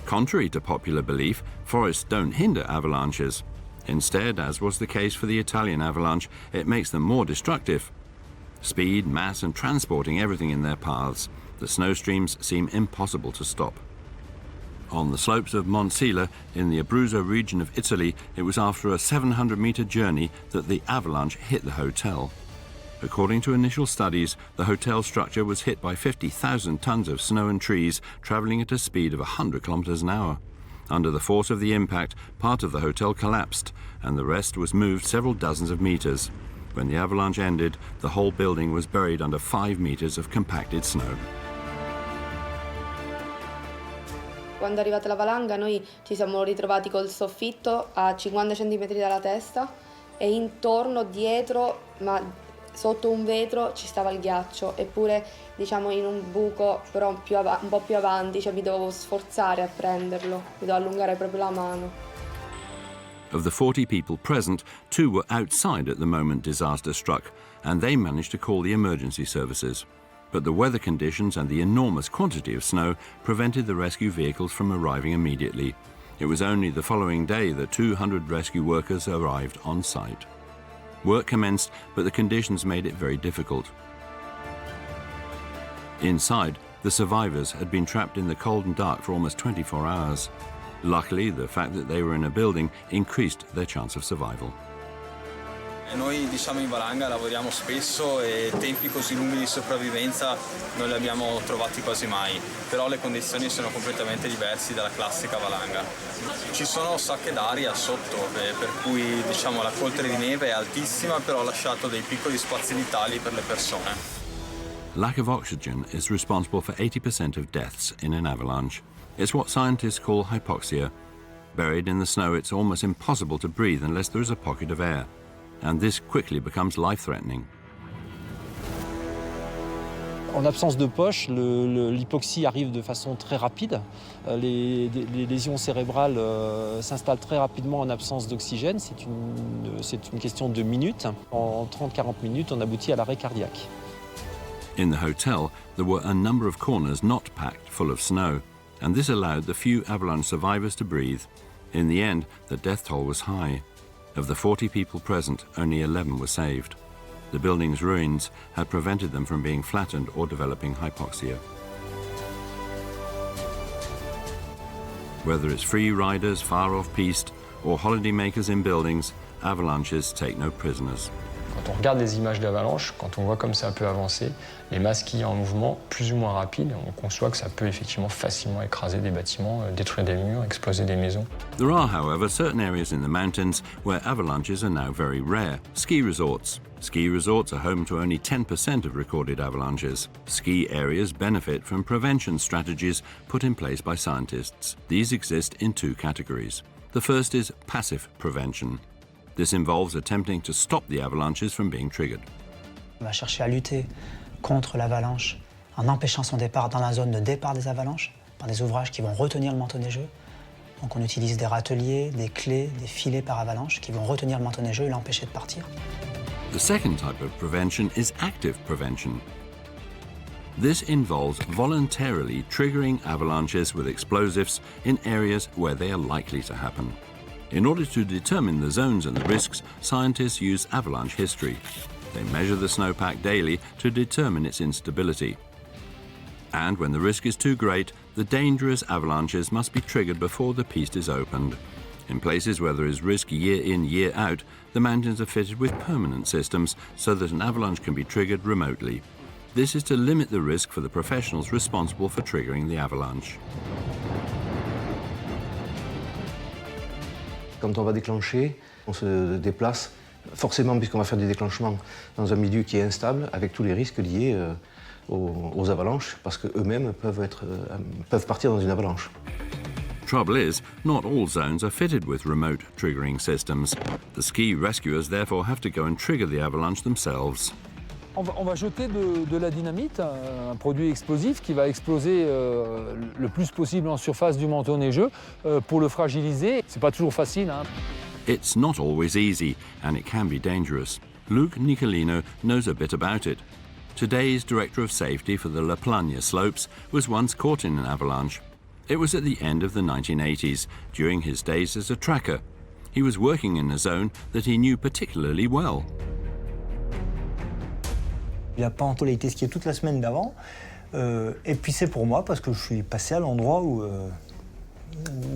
Contrary to popular belief, forests don't hinder avalanches. Instead, as was the case for the Italian avalanche, it makes them more destructive. Speed, mass and transporting everything in their paths, the snow streams seem impossible to stop. On the slopes of Monsila, in the Abruzzo region of Italy, it was after a 700-metre journey that the avalanche hit the hotel. According to initial studies, the hotel structure was hit by 50,000 tons of snow and trees, travelling at a speed of 100 kilometres an hour. Under the force of the impact, part of the hotel collapsed, and the rest was moved several dozens of metres. When the avalanche ended, the whole building was buried under 5 metres of compacted snow. Quando è arrivata la valanga noi ci siamo ritrovati col soffitto a 50 cm dalla testa e intorno, dietro, ma sotto un vetro ci stava il ghiaccio, eppure diciamo in un buco però un po' più avanti, cioè mi dovevo sforzare a prenderlo, mi dovevo allungare proprio la mano. Of the 40 people present, 2 were outside at the moment disaster struck, and they managed to call the emergency services. But the weather conditions and the enormous quantity of snow prevented the rescue vehicles from arriving immediately. It was only the following day that 200 rescue workers arrived on site. Work commenced, but the conditions made it very difficult. Inside, the survivors had been trapped in the cold and dark for almost 24 hours. Luckily, the fact that they were in a building increased their chance of survival. Noi diciamo in valanga lavoriamo spesso e tempi così lunghi di sopravvivenza non li abbiamo trovati quasi mai, però le condizioni sono completamente diverse dalla classica valanga. Ci sono sacche d'aria sotto, per cui diciamo la coltre di neve è altissima, però ha lasciato dei piccoli spazi vitali per le persone. Lack of oxygen is responsible for 80% of deaths in an avalanche. It's what scientists call hypoxia. Buried in the snow, it's almost impossible to breathe unless there is a pocket of air. And this quickly becomes life-threatening. En absence de poche, l'hypoxie arrive de façon très rapide. Les lésions cérébrales s'installent très rapidement en absence d'oxygène. C'est une question de minutes. En 30-40 minutes, on aboutit à l'arrêt cardiaque. In the hotel, there were a number of corners not packed full of snow, and this allowed the few avalanche survivors to breathe. In the end, the death toll was high. Of the 40 people present, only 11 were saved. The building's ruins had prevented them from being flattened or developing hypoxia. Whether it's free riders far off-piste or holidaymakers in buildings, avalanches take no prisoners. Quand on regarde les images d'avalanche, quand on voit comme ça peut avancer, les masses qui en mouvement plus ou moins rapide, on conçoit que ça peut effectivement facilement écraser des bâtiments, détruire des murs, exploser des maisons. There are, however, certain areas in the mountains where avalanches are now very rare. Ski resorts. Ski resorts are home to only 10% of recorded avalanches. Ski areas benefit from prevention strategies put in place by scientists. These exist in 2 categories. The first is passive prevention. This involves attempting to stop the avalanches from being triggered. On va chercher à lutter contre l'avalanche en empêchant son départ dans la zone de départ des avalanches par des ouvrages qui vont retenir le manteau neigeux. Donc on utilise des râteliers, des clés, des filets par avalanche qui vont retenir le manteau neigeux et l'empêcher de partir. The second type of prevention is active prevention. This involves voluntarily triggering avalanches with explosives in areas where they are likely to happen. In order to determine the zones and the risks, scientists use avalanche history. They measure the snowpack daily to determine its instability. And when the risk is too great, the dangerous avalanches must be triggered before the piste is opened. In places where there is risk year in, year out, the mountains are fitted with permanent systems so that an avalanche can be triggered remotely. This is to limit the risk for the professionals responsible for triggering the avalanche. Quand on va déclencher, on se déplace forcément puisqu'on va faire des déclenchements dans un milieu qui est instable avec tous les risques liés aux avalanches parce qu'eux-mêmes peuvent partir dans une avalanche. Trouble is, not all zones are fitted with remote triggering systems. The ski rescuers therefore have to go and trigger the avalanche themselves. On va jeter de la dynamite, un produit explosif qui va exploser le plus possible en surface du manteau neigeux pour le fragiliser. C'est pas toujours facile, hein. It's not always easy, and it can be dangerous. Luke Nicolino knows a bit about it. Today's Director of Safety for the La Plana slopes was once caught in an avalanche. It was at the end of the 1980s, during his days as a tracker. He was working in a zone that he knew particularly well. Il n'a pas été skié toute la semaine d'avant. Et puis c'est pour moi parce que je suis passé à l'endroit où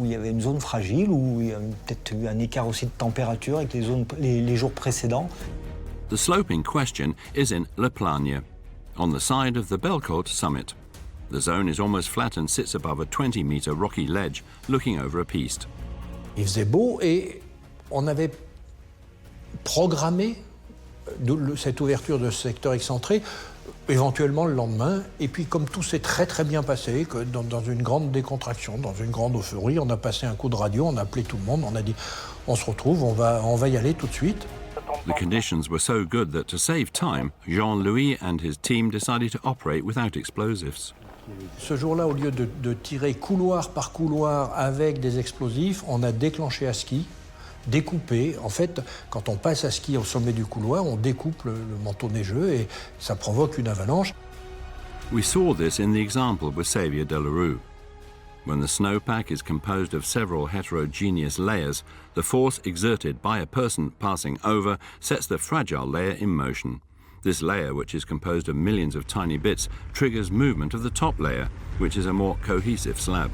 il y avait une zone fragile, où il y a peut-être eu un écart aussi de température avec les jours précédents. The slope in question is in La Plana, on the side of the Belcourt summit. The zone is almost flat and sits above a 20-meter rocky ledge looking over a piste. Il faisait beau et on avait programmé cette ouverture de ce secteur excentré, éventuellement le lendemain. Et puis comme tout s'est très très bien passé, que dans une grande décontraction, dans une grande euphorie, on a passé un coup de radio, on a appelé tout le monde, on a dit on se retrouve, on va y aller tout de suite. The conditions were so good that to save time, Jean-Louis and his team decided to operate without explosives. Ce jour-là, au lieu de tirer couloir par couloir avec des explosifs, on a déclenché à ski, découpé. En fait, quand on passe à ski au sommet du couloir, on découpe le manteau neigeux et ça provoque une avalanche. We saw this in the example with Savior Delaroo. When the snowpack is composed of several heterogeneous layers, the force exerted by a person passing over sets the fragile layer in motion. This layer, which is composed of millions of tiny bits, triggers movement of the top layer, which is a more cohesive slab.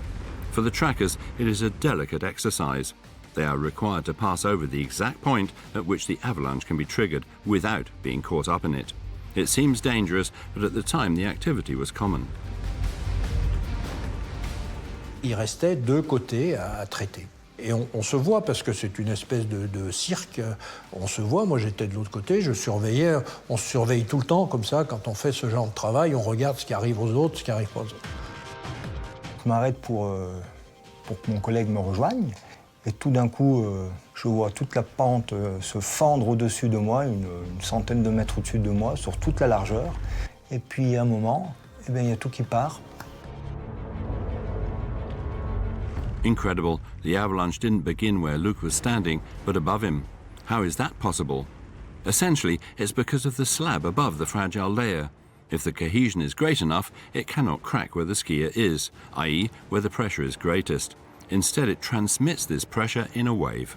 For the trackers, it is a delicate exercise. They are required to pass over the exact point at which the avalanche can be triggered without being caught up in it. It seems dangerous, but at the time the activity was common. Il restait 2 côtés à traiter. Et on se voit parce que c'est une espèce de cirque. On se voit, moi j'étais de l'autre côté, je surveillais. On se surveille tout le temps comme ça. Quand on fait ce genre de travail, on regarde ce qui arrive aux autres, ce qui arrive pas aux autres. Je m'arrête pour que mon collègue me rejoigne. Et tout d'un coup, je vois toute la pente se fendre au-dessus de moi, une centaine de mètres au-dessus de moi, sur toute la largeur. Et puis à un moment, il y a tout qui part. Incredible, the avalanche didn't begin where Luke was standing, but above him. How is that possible? Essentially, it's because of the slab above the fragile layer. If the cohesion is great enough, it cannot crack where the skier is, i.e. where the pressure is greatest. Instead, it transmits this pressure in a wave.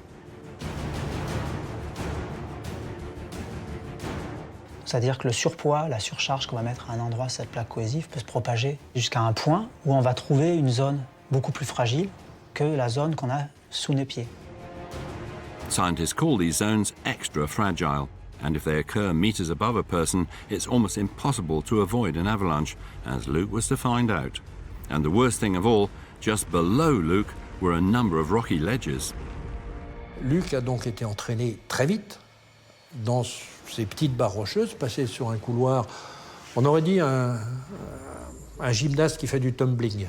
C'est-à-dire que le surpoids, la surcharge qu'on va mettre à un endroit, cette plaque cohésive, peut se propager jusqu'à un point où on va trouver une zone beaucoup plus fragile que la zone qu'on a sous nos pieds. Scientists call these zones extra fragile, and if they occur meters above a person, it's almost impossible to avoid an avalanche, as Luke was to find out. And the worst thing of all, just below Luke were a number of rocky ledges. Luc a donc été entraîné très vite dans ces petites barres rocheuses, passé sur un couloir, on aurait dit un gymnaste qui fait du tumbling.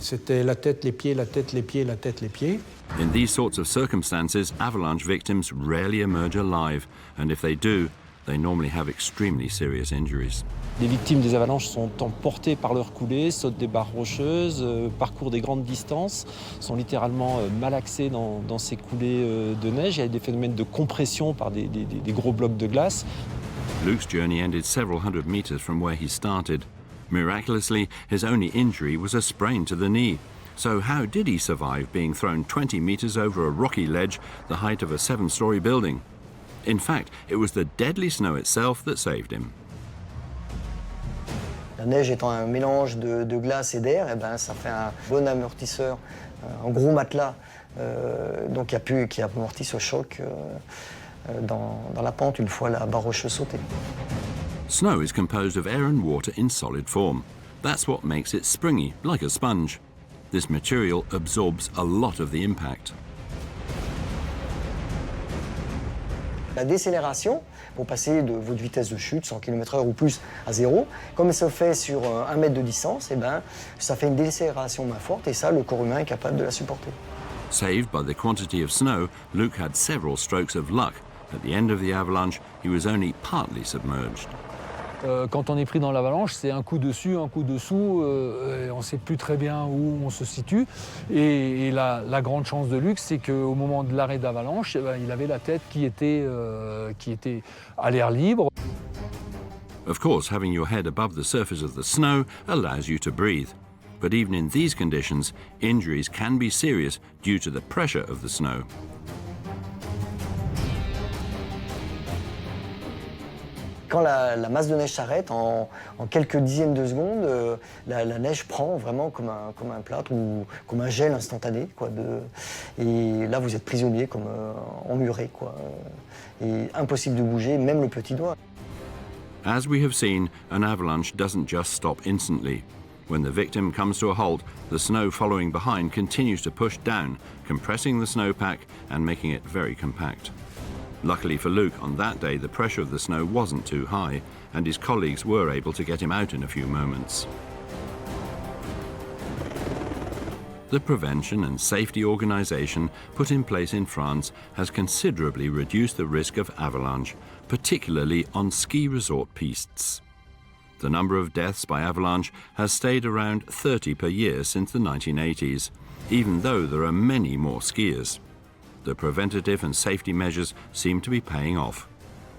C'était la tête, les pieds, la tête, les pieds, la tête, les pieds. In these sorts of circumstances, avalanche victims rarely emerge alive, and if they do, they normally have extremely serious injuries. Les victimes des avalanches sont emportées par leur coulée, sautent des barres rocheuses, parcourent des grandes distances, sont littéralement malaxées dans ces coulées de neige. Il y a des phénomènes de compression par des gros blocs de glace. Luke's journey ended several hundred meters from where he started. Miraculously, his only injury was a sprain to the knee. So how did he survive being thrown 20 meters over a rocky ledge the height of a 7-story building? In fact, it was the deadly snow itself that saved him. La La neige étant un mélange de glace et d'air, eh ben, ça fait un bon amortisseur, un gros matelas donc qui amortit ce choc dans la pente une fois la barre rocheuse sautée. Snow is composed of air and water in solid form. That's what makes it springy, like a sponge. This material absorbs a lot of the impact. La décélération, pour passer de votre vitesse de chute, 100 km/h ou plus, à 0, comme elle se fait sur 1 mètre de distance, eh ben, ça fait une décélération moins forte et ça, le corps humain est capable de la supporter. Saved by the quantity of snow, Luke had several strokes of luck. At the end of the avalanche, he was only partly submerged. Quand on est pris dans l'avalanche, c'est un coup dessus, un coup dessous, et on ne sait plus très bien où on se situe. Et la grande chance de Luc, c'est qu'au moment de l'arrêt d'avalanche, il avait la tête qui était à l'air libre. Of course, having your head above the surface of the snow allows you to breathe. But even in these conditions, injuries can be serious due to the pressure of the snow. Quand la masse de neige s'arrête, en quelques dizaines de secondes, la neige prend vraiment comme un plâtre ou comme un gel instantané. Et là, vous êtes prisonnier, comme emmuré. Et impossible de bouger, même le petit doigt. As we have seen, an avalanche doesn't just stop instantly. When the victim comes to a halt, the snow following behind continues to push down, compressing the snowpack and making it very compact. Luckily for Luke, on that day the pressure of the snow wasn't too high, and his colleagues were able to get him out in a few moments. The prevention and safety organisation put in place in France has considerably reduced the risk of avalanche, particularly on ski resort pistes. The number of deaths by avalanche has stayed around 30 per year since the 1980s, even though there are many more skiers. The preventative and safety measures seem to be paying off.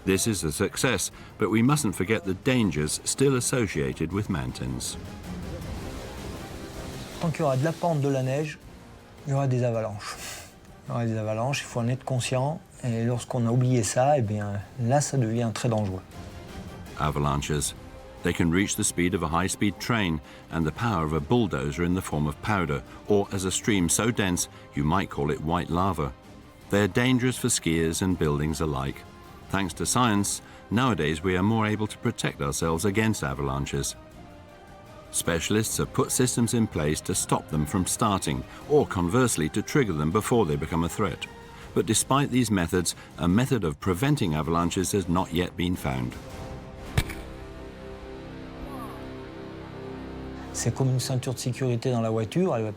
This is a success, but we mustn't forget the dangers still associated with mountains. Tant qu'il y aura de la pente, de la neige, il y aura des avalanches. Il y aura des avalanches, il faut en être conscient. Et lorsqu'on a oublié ça, eh bien, là, ça devient très dangereux. Avalanches. They can reach the speed of a high-speed train and the power of a bulldozer in the form of powder, or as a stream so dense you might call it white lava. They're dangerous for skiers and buildings alike. Thanks to science, nowadays we are more able to protect ourselves against avalanches. Specialists have put systems in place to stop them from starting, or conversely to trigger them before they become a threat. But despite these methods, a method of preventing avalanches has not yet been found. C'est comme une ceinture de sécurité dans la voiture, elle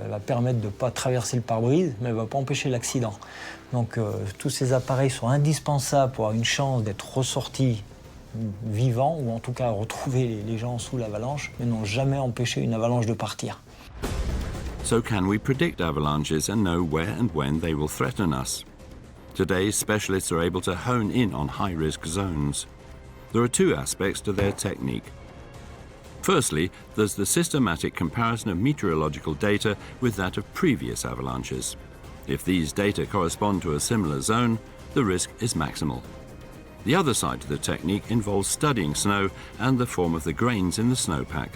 va permettre de ne pas traverser le pare-brise, mais elle ne va pas empêcher l'accident. Donc tous ces appareils sont indispensables pour avoir une chance d'être ressortis vivants, ou en tout cas retrouver les gens sous l'avalanche, mais n'ont jamais empêché une avalanche de partir. So can we predict avalanches and know where and when they will threaten us? Today, specialists are able to hone in on high-risk zones. There are two aspects to their technique. Firstly, there's the systematic comparison of meteorological data with that of previous avalanches. If these data correspond to a similar zone, the risk is maximal. The other side to the technique involves studying snow and the form of the grains in the snowpack.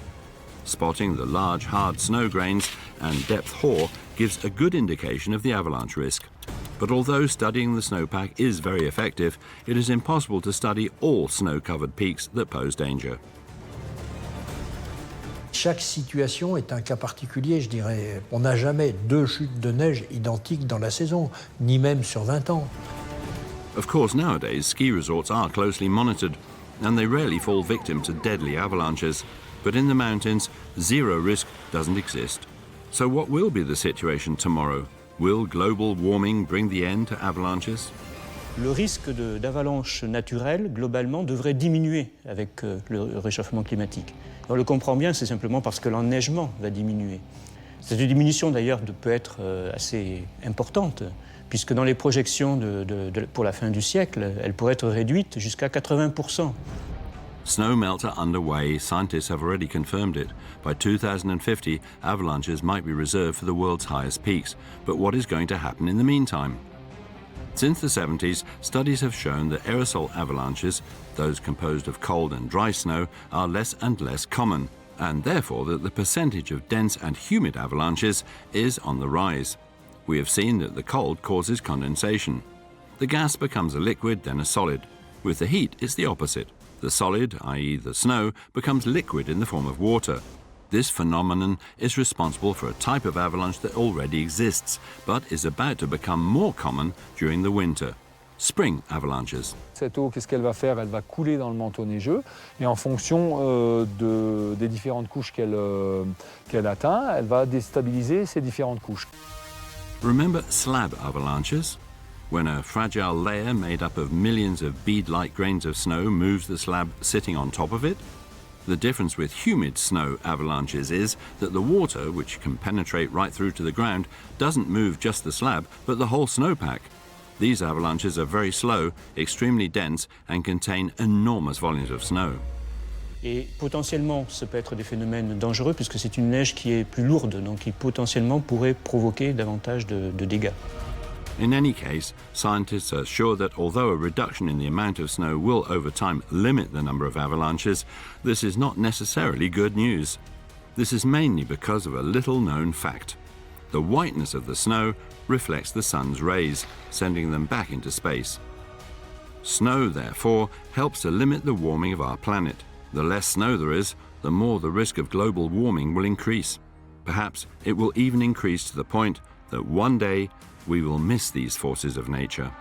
Spotting the large, hard snow grains and depth hoar gives a good indication of the avalanche risk. But although studying the snowpack is very effective, it is impossible to study all snow-covered peaks that pose danger. Chaque situation est un cas particulier, je dirais. On n'a jamais deux chutes de neige identiques dans la saison, ni même sur 20 ans. Of course, nowadays, ski resorts are closely monitored, and they rarely fall victim to deadly avalanches. But in the mountains, zero risk doesn't exist. So what will be the situation tomorrow? Will global warming bring the end to avalanches? Le risque d'avalanche naturelle, globalement, devrait diminuer avec le réchauffement climatique. On le comprend bien, c'est simplement parce que l'enneigement va diminuer. Cette diminution, d'ailleurs, peut être assez importante, puisque dans les projections pour la fin du siècle, elle pourrait être réduite jusqu'à 80%. Snow melt are underway. Scientists have already confirmed it. By 2050, avalanches might be reserved for the world's highest peaks. But what is going to happen in the meantime? Since the 70s, studies have shown that aerosol avalanches, those composed of cold and dry snow, are less and less common, and therefore that the percentage of dense and humid avalanches is on the rise. We have seen that the cold causes condensation. The gas becomes a liquid, then a solid. With the heat, it's the opposite. The solid, i.e. the snow, becomes liquid in the form of water. This phenomenon is responsible for a type of avalanche that already exists, but is about to become more common during the winter. Spring avalanches. Cette eau, qu'est-ce qu'elle va faire? Elle va couler dans le manteau neigeux et en fonction des différentes couches qu'elle atteint, elle va déstabiliser ces différentes couches. Remember slab avalanches? When a fragile layer made up of millions of bead-like grains of snow moves the slab sitting on top of it? The difference with humid snow avalanches is that the water, which can penetrate right through to the ground, doesn't move just the slab, but the whole snowpack. These avalanches are very slow, extremely dense, and contain enormous volumes of snow. Et potentiellement, ça peut être des phénomènes dangereux puisque c'est une neige qui est plus lourde, donc qui potentiellement pourrait provoquer davantage de dégâts. In any case, scientists are sure that although a reduction in the amount of snow will over time limit the number of avalanches, this is not necessarily good news. This is mainly because of a little-known fact. The whiteness of the snow reflects the sun's rays, sending them back into space. Snow, therefore, helps to limit the warming of our planet. The less snow there is, the more the risk of global warming will increase. Perhaps it will even increase to the point that one day we will miss these forces of nature.